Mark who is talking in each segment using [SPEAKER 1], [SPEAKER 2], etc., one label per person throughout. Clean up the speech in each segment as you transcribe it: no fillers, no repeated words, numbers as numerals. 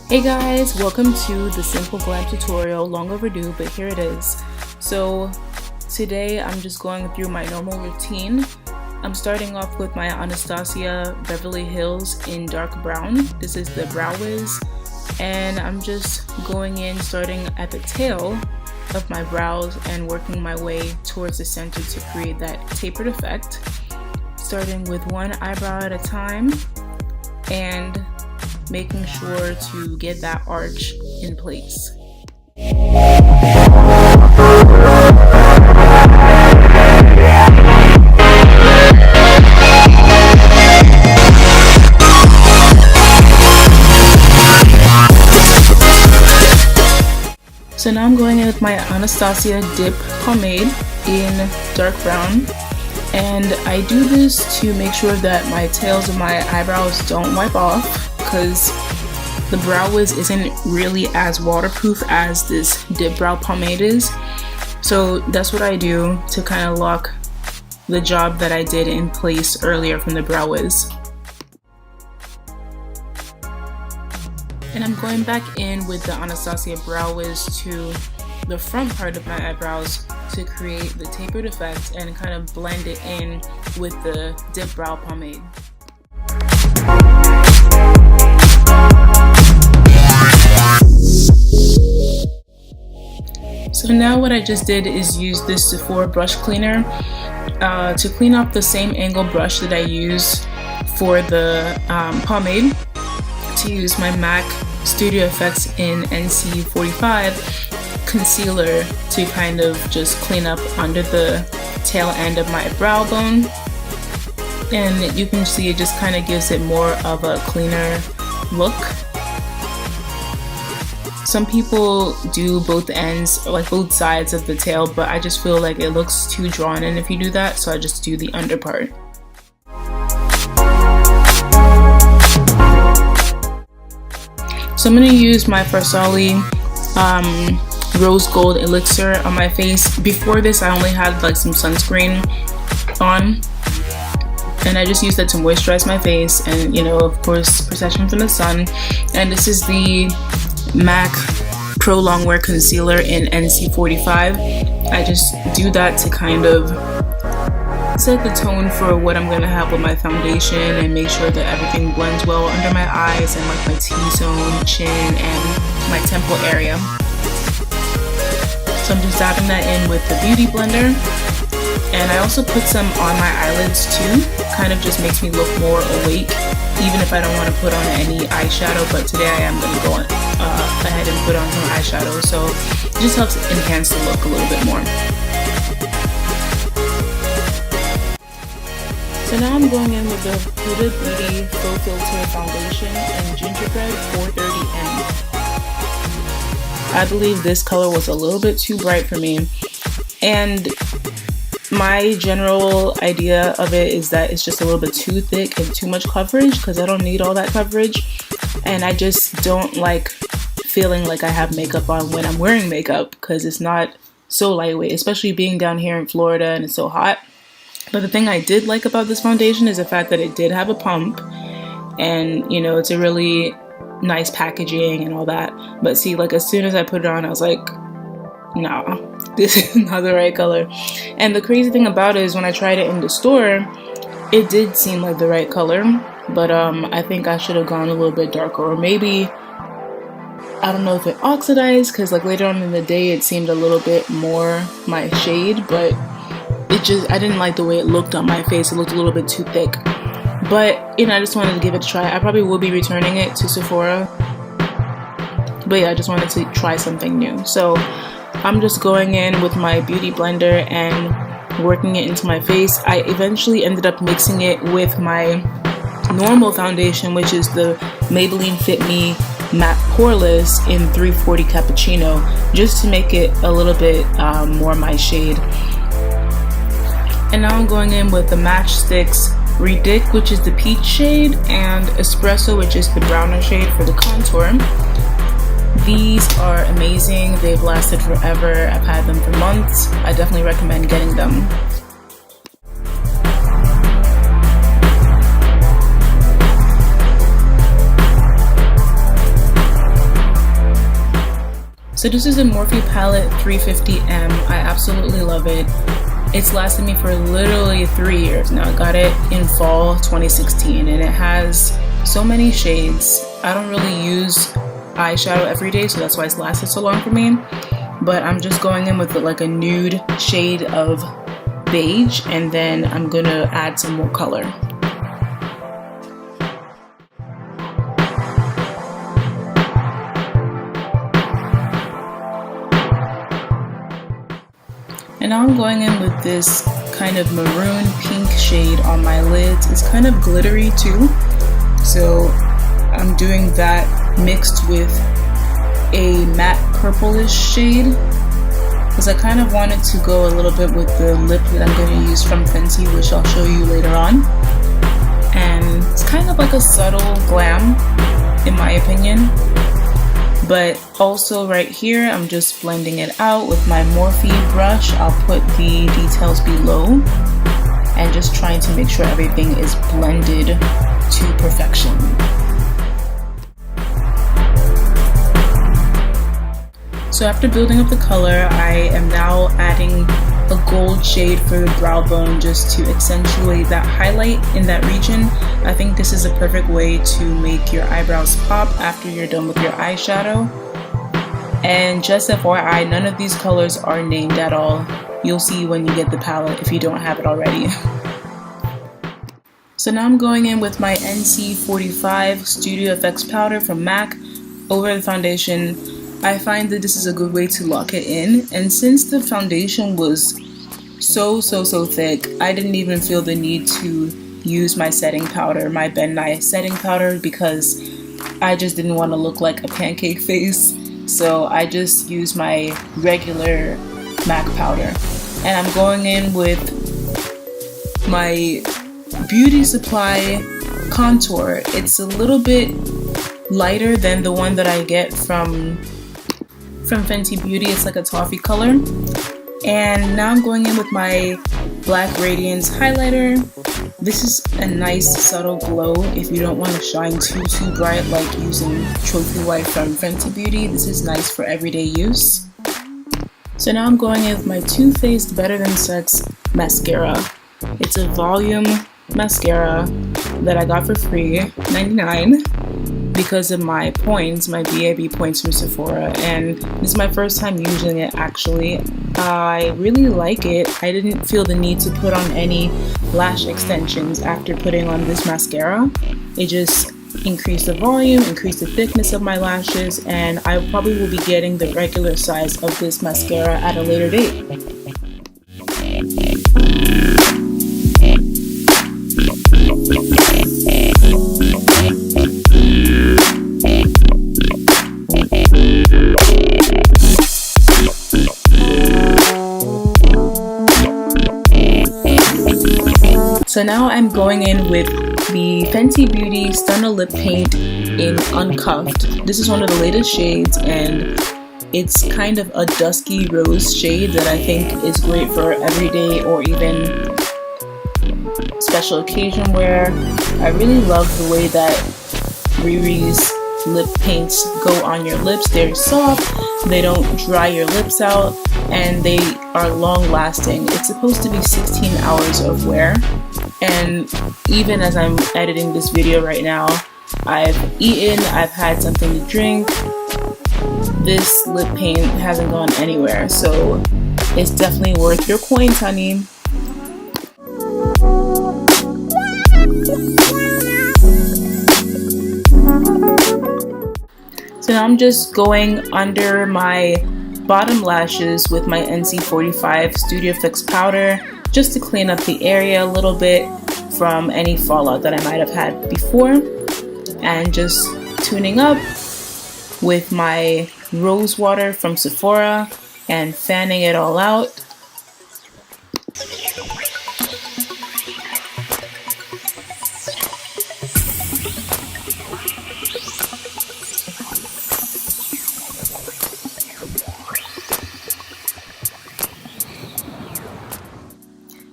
[SPEAKER 1] Hey guys, welcome to the simple glam tutorial. Long overdue, but here it is. So today I'm just going through my normal routine. I'm starting off with my Anastasia Beverly Hills in dark brown. This is the Brow Wiz, and I'm just going in starting at the tail of my brows and working my way towards the center to create that tapered effect, starting with one eyebrow at a time and making sure to get that arch in place. So now I'm going in with my Anastasia Dip Pomade in dark brown, and I do this to make sure that my tails of my eyebrows don't wipe off, because the Brow Wiz isn't really as waterproof as this dip brow pomade is. So that's what I do to kind of lock the job that I did in place earlier from the Brow Wiz. And I'm going back in with the Anastasia Brow Wiz to the front part of my eyebrows to create the tapered effect and kind of blend it in with the dip brow pomade. So now what I just did is use this Sephora brush cleaner to clean up the same angle brush that I use for the pomade, to use my MAC Studio Effects in NC 45 concealer to kind of just clean up under the tail end of my brow bone. And you can see it just kind of gives it more of a cleaner look. Some people do both ends, like both sides of the tail, but I just feel like it looks too drawn in if you do that, so I just do the under part. So I'm going to use my Farsali Rose Gold Elixir on my face. Before this I only had like some sunscreen on, and I just used that to moisturize my face and, you know, of course, protection from the sun. And this is the MAC Pro Longwear Concealer in NC 45. I just do that to kind of set the tone for what I'm going to have with my foundation and make sure that everything blends well under my eyes and like my T-zone, chin, and my temple area. So I'm just dabbing that in with the Beauty Blender. And I also put some on my eyelids too. Kind of just makes me look more awake, even if I don't want to put on any eyeshadow. But today I am going to go ahead and put on some eyeshadow, so it just helps enhance the look a little bit more. So now I'm going in with the Huda Beauty Fauxfilter Foundation in Gingerbread 430M. I believe this color was a little bit too bright for me, and my general idea of it is that it's just a little bit too thick and too much coverage, because I don't need all that coverage, and I just don't like feeling like I have makeup on when I'm wearing makeup, because it's not so lightweight, especially being down here in Florida and it's so hot. But the thing I did like about this foundation is the fact that it did have a pump, and you know, it's a really nice packaging and all that. But see, like as soon as I put it on, I was like, nah, this is not the right color. And the crazy thing about it is when I tried it in the store, it did seem like the right color, but I think I should have gone a little bit darker, or maybe, I don't know if it oxidized, because like later on in the day it seemed a little bit more my shade, but I didn't like the way it looked on my face. It looked a little bit too thick. But, you know, I just wanted to give it a try. I probably will be returning it to Sephora. But yeah, I just wanted to try something new. So I'm just going in with my Beauty Blender and working it into my face. I eventually ended up mixing it with my normal foundation, which is the Maybelline Fit Me Matte Poreless in 340 Cappuccino, just to make it a little bit more my shade. And now I'm going in with the Matchsticks Ridic, which is the peach shade, and Espresso, which is the browner shade for the contour. These are amazing. They've lasted forever. I've had them for months. I definitely recommend getting them. So this is a Morphe palette 350M. I absolutely love it. It's lasted me for literally 3 years now. I got it in fall 2016 and it has so many shades. I don't really use eyeshadow every day, so that's why it's lasted so long for me. But I'm just going in with like a nude shade of beige, and then I'm gonna add some more color. And now I'm going in with this kind of maroon pink shade on my lids. It's kind of glittery too, so I'm doing that mixed with a matte purplish shade because I kind of wanted to go a little bit with the lip that I'm going to use from Fenty, which I'll show you later on. And it's kind of like a subtle glam in my opinion. But also right here, I'm just blending it out with my Morphe brush. I'll put the details below and just trying to make sure everything is blended to perfection. So after building up the color, I am now adding a gold shade for the brow bone just to accentuate that highlight in that region. I think this is a perfect way to make your eyebrows pop after you're done with your eyeshadow. And just FYI, none of these colors are named at all. You'll see when you get the palette if you don't have it already. So now I'm going in with my NC 45 Studio Effects powder from MAC over the foundation. I find that this is a good way to lock it in, and since the foundation was so thick, I didn't even feel the need to use my setting powder, my Ben Nye setting powder, because I just didn't want to look like a pancake face. So I just used my regular MAC powder, and I'm going in with my Beauty Supply contour. It's a little bit lighter than the one that I get from Fenty Beauty. It's like a toffee color. And now I'm going in with my Black Radiance highlighter. This is a nice subtle glow if you don't want to shine too bright like using Trophy White from Fenty Beauty. This is nice for everyday use. So now I'm going in with my Too Faced Better Than Sex mascara. It's a volume mascara that I got for free, $99, because of my points, my BAB points from Sephora, and this is my first time using it actually. I really like it. I didn't feel the need to put on any lash extensions after putting on this mascara. It just increased the volume, increased the thickness of my lashes, and I probably will be getting the regular size of this mascara at a later date. So now I'm going in with the Fenty Beauty Stunna Lip Paint in Uncuffed. This is one of the latest shades, and it's kind of a dusky rose shade that I think is great for everyday or even special occasion wear. I really love the way that Riri's lip paints go on your lips. They're soft, they don't dry your lips out, and they are long lasting. It's supposed to be 16 hours of wear. And even as I'm editing this video right now, I've eaten, I've had something to drink. This lip paint hasn't gone anywhere, so it's definitely worth your coins, honey. So now I'm just going under my bottom lashes with my NC 45 Studio Effects powder, just to clean up the area a little bit from any fallout that I might have had before, and just tuning up with my rose water from Sephora and fanning it all out.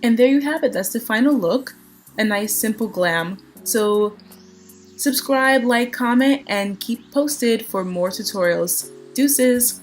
[SPEAKER 1] And there you have it. That's the final look. A nice simple glam. So subscribe, like, comment, and keep posted for more tutorials. Deuces!